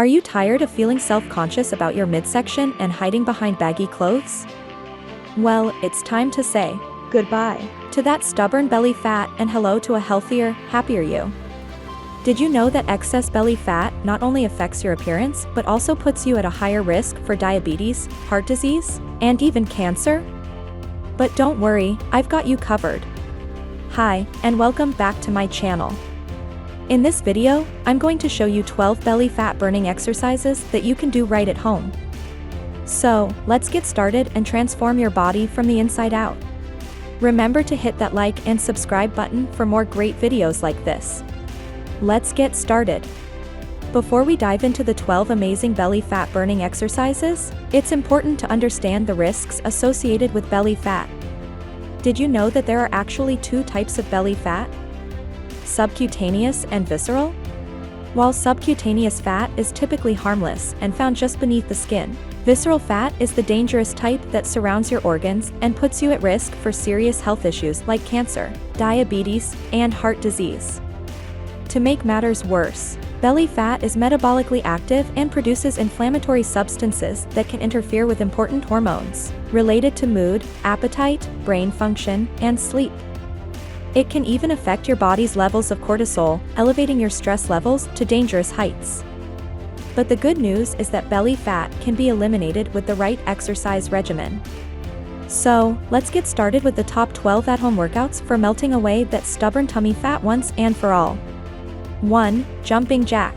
Are you tired of feeling self-conscious about your midsection and hiding behind baggy clothes? Well, it's time to say goodbye to that stubborn belly fat and hello to a healthier, happier you. Did you know that excess belly fat not only affects your appearance but also puts you at a higher risk for diabetes, heart disease, and even cancer? But don't worry, I've got you covered. Hi, and welcome back to my channel. In this video, I'm going to show you 12 belly fat burning exercises that you can do right at home. So, let's get started and transform your body from the inside out. Remember to hit that like and subscribe button for more great videos like this. Let's get started. Before we dive into the 12 amazing belly fat burning exercises, it's important to understand the risks associated with belly fat. Did you know that there are actually two types of belly fat? Subcutaneous and visceral? While subcutaneous fat is typically harmless and found just beneath the skin, visceral fat is the dangerous type that surrounds your organs and puts you at risk for serious health issues like cancer, diabetes, and heart disease. To make matters worse, belly fat is metabolically active and produces inflammatory substances that can interfere with important hormones related to mood, appetite, brain function, and sleep. It can even affect your body's levels of cortisol, elevating your stress levels to dangerous heights. But the good news is that belly fat can be eliminated with the right exercise regimen. So, let's get started with the top 12 at-home workouts for melting away that stubborn tummy fat once and for all. 1. Jumping jack.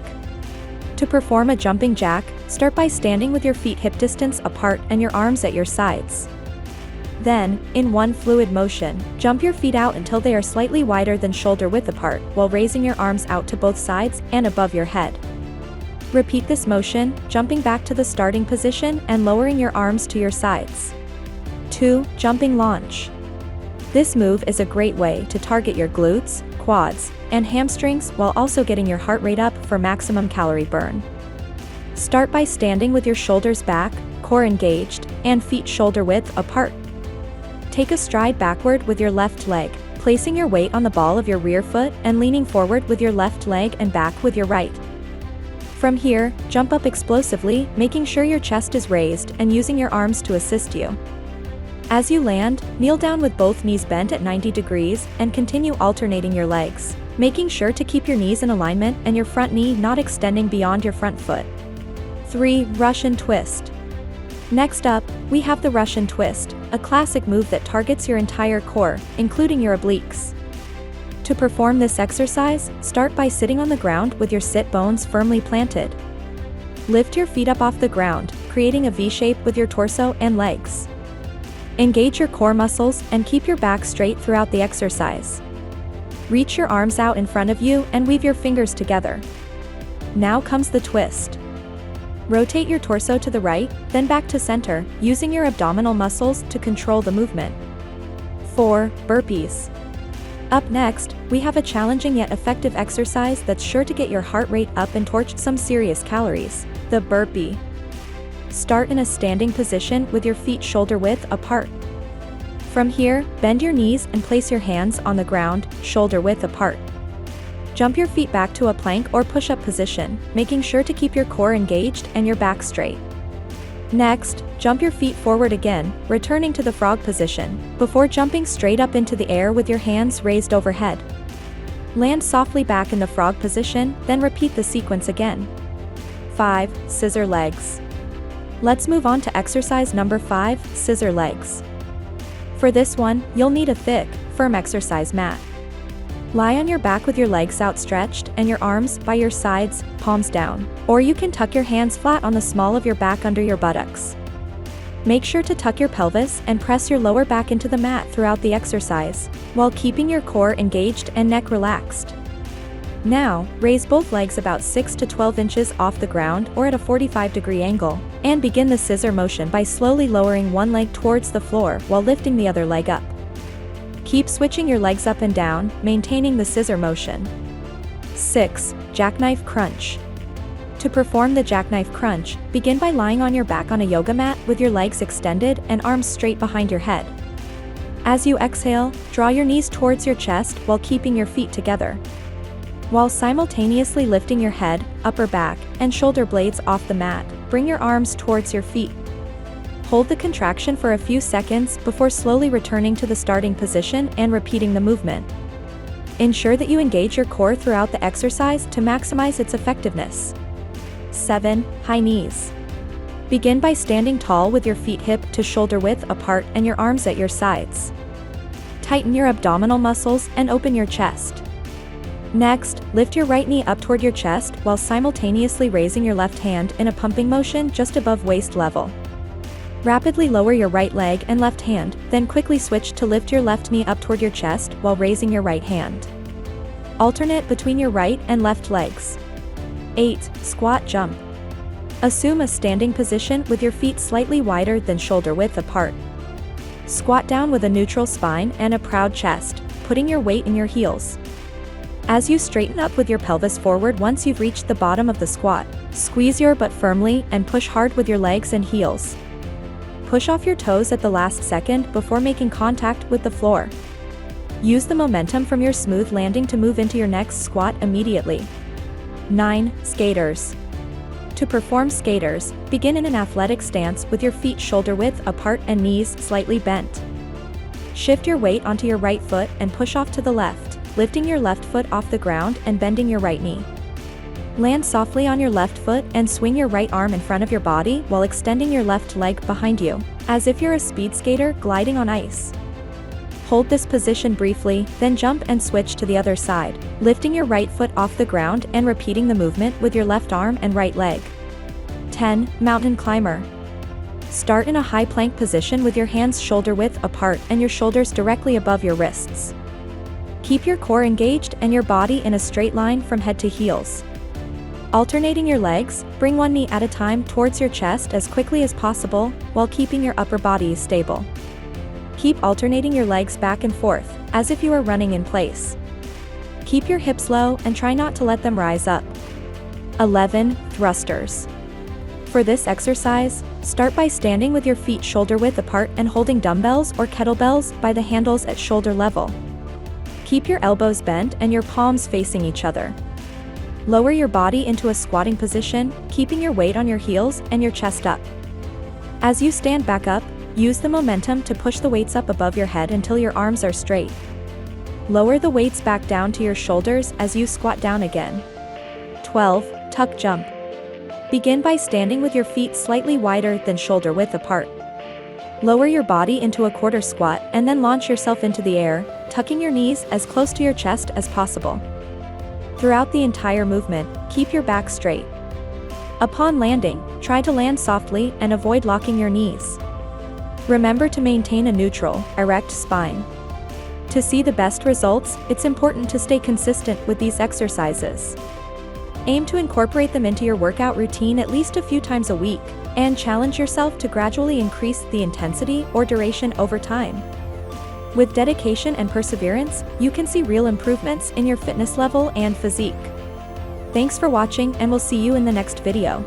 To perform a jumping jack, start by standing with your feet hip distance apart and your arms at your sides. Then, in one fluid motion, jump your feet out until they are slightly wider than shoulder width apart, while raising your arms out to both sides and above your head. Repeat this motion, jumping back to the starting position and lowering your arms to your sides. 2. Jumping launch. This move is a great way to target your glutes, quads, and hamstrings while also getting your heart rate up for maximum calorie burn. Start by standing with your shoulders back, core engaged, and feet shoulder width apart. Take a stride backward with your left leg, placing your weight on the ball of your rear foot and leaning forward with your left leg and back with your right. From here, jump up explosively, making sure your chest is raised and using your arms to assist you. As you land, kneel down with both knees bent at 90 degrees and continue alternating your legs, making sure to keep your knees in alignment and your front knee not extending beyond your front foot. 3. Russian twist. Next up, we have the Russian twist, a classic move that targets your entire core, including your obliques. To perform this exercise, start by sitting on the ground with your sit bones firmly planted. Lift your feet up off the ground, creating a V shape with your torso and legs. Engage your core muscles and keep your back straight throughout the exercise. Reach your arms out in front of you and weave your fingers together. Now comes the twist. Rotate your torso to the right, then back to center, using your abdominal muscles to control the movement. 4. Burpees. Up next, we have a challenging yet effective exercise that's sure to get your heart rate up and torch some serious calories, the burpee. Start in a standing position with your feet shoulder width apart. From here, bend your knees and place your hands on the ground, shoulder width apart. Jump your feet back to a plank or push-up position, making sure to keep your core engaged and your back straight. Next, jump your feet forward again, returning to the frog position, before jumping straight up into the air with your hands raised overhead. Land softly back in the frog position, then repeat the sequence again. 5. Scissor legs. Let's move on to exercise number 5, scissor legs. For this one, you'll need a thick, firm exercise mat. Lie on your back with your legs outstretched and your arms by your sides, palms down, or you can tuck your hands flat on the small of your back under your buttocks. Make sure to tuck your pelvis and press your lower back into the mat throughout the exercise, while keeping your core engaged and neck relaxed. Now, raise both legs about 6 to 12 inches off the ground or at a 45-degree angle, and begin the scissor motion by slowly lowering one leg towards the floor while lifting the other leg up. Keep switching your legs up and down, maintaining the scissor motion. 6. Jackknife crunch. To perform the jackknife crunch, begin by lying on your back on a yoga mat with your legs extended and arms straight behind your head. As you exhale, draw your knees towards your chest while keeping your feet together. While simultaneously lifting your head, upper back, and shoulder blades off the mat, bring your arms towards your feet. Hold the contraction for a few seconds before slowly returning to the starting position and repeating the movement. Ensure that you engage your core throughout the exercise to maximize its effectiveness. 7. High knees. Begin by standing tall with your feet hip to shoulder width apart and your arms at your sides. Tighten your abdominal muscles and open your chest. Next, lift your right knee up toward your chest while simultaneously raising your left hand in a pumping motion just above waist level. Rapidly lower your right leg and left hand, then quickly switch to lift your left knee up toward your chest while raising your right hand. Alternate between your right and left legs. 8. Squat jump. Assume a standing position with your feet slightly wider than shoulder width apart. Squat down with a neutral spine and a proud chest, putting your weight in your heels. As you straighten up with your pelvis forward once you've reached the bottom of the squat, squeeze your butt firmly and push hard with your legs and heels. Push off your toes at the last second before making contact with the floor. Use the momentum from your smooth landing to move into your next squat immediately. 9. Skaters. To perform skaters, begin in an athletic stance with your feet shoulder width apart and knees slightly bent. Shift your weight onto your right foot and push off to the left, lifting your left foot off the ground and bending your right knee. Land softly on your left foot and swing your right arm in front of your body while extending your left leg behind you, as if you're a speed skater gliding on ice. Hold this position briefly, then jump and switch to the other side, lifting your right foot off the ground and repeating the movement with your left arm and right leg. 10. Mountain climber. Start in a high plank position with your hands shoulder width apart and your shoulders directly above your wrists. Keep your core engaged and your body in a straight line from head to heels. Alternating your legs, bring one knee at a time towards your chest as quickly as possible, while keeping your upper body stable. Keep alternating your legs back and forth, as if you are running in place. Keep your hips low and try not to let them rise up. 11. Thrusters. For this exercise, start by standing with your feet shoulder width apart and holding dumbbells or kettlebells by the handles at shoulder level. Keep your elbows bent and your palms facing each other. Lower your body into a squatting position, keeping your weight on your heels and your chest up. As you stand back up, use the momentum to push the weights up above your head until your arms are straight. Lower the weights back down to your shoulders as you squat down again. 12. Tuck jump. Begin by standing with your feet slightly wider than shoulder width apart. Lower your body into a quarter squat and then launch yourself into the air, tucking your knees as close to your chest as possible. Throughout the entire movement, keep your back straight. Upon landing, try to land softly and avoid locking your knees. Remember to maintain a neutral, erect spine. To see the best results, it's important to stay consistent with these exercises. Aim to incorporate them into your workout routine at least a few times a week, and challenge yourself to gradually increase the intensity or duration over time. With dedication and perseverance, you can see real improvements in your fitness level and physique. Thanks for watching, and we'll see you in the next video.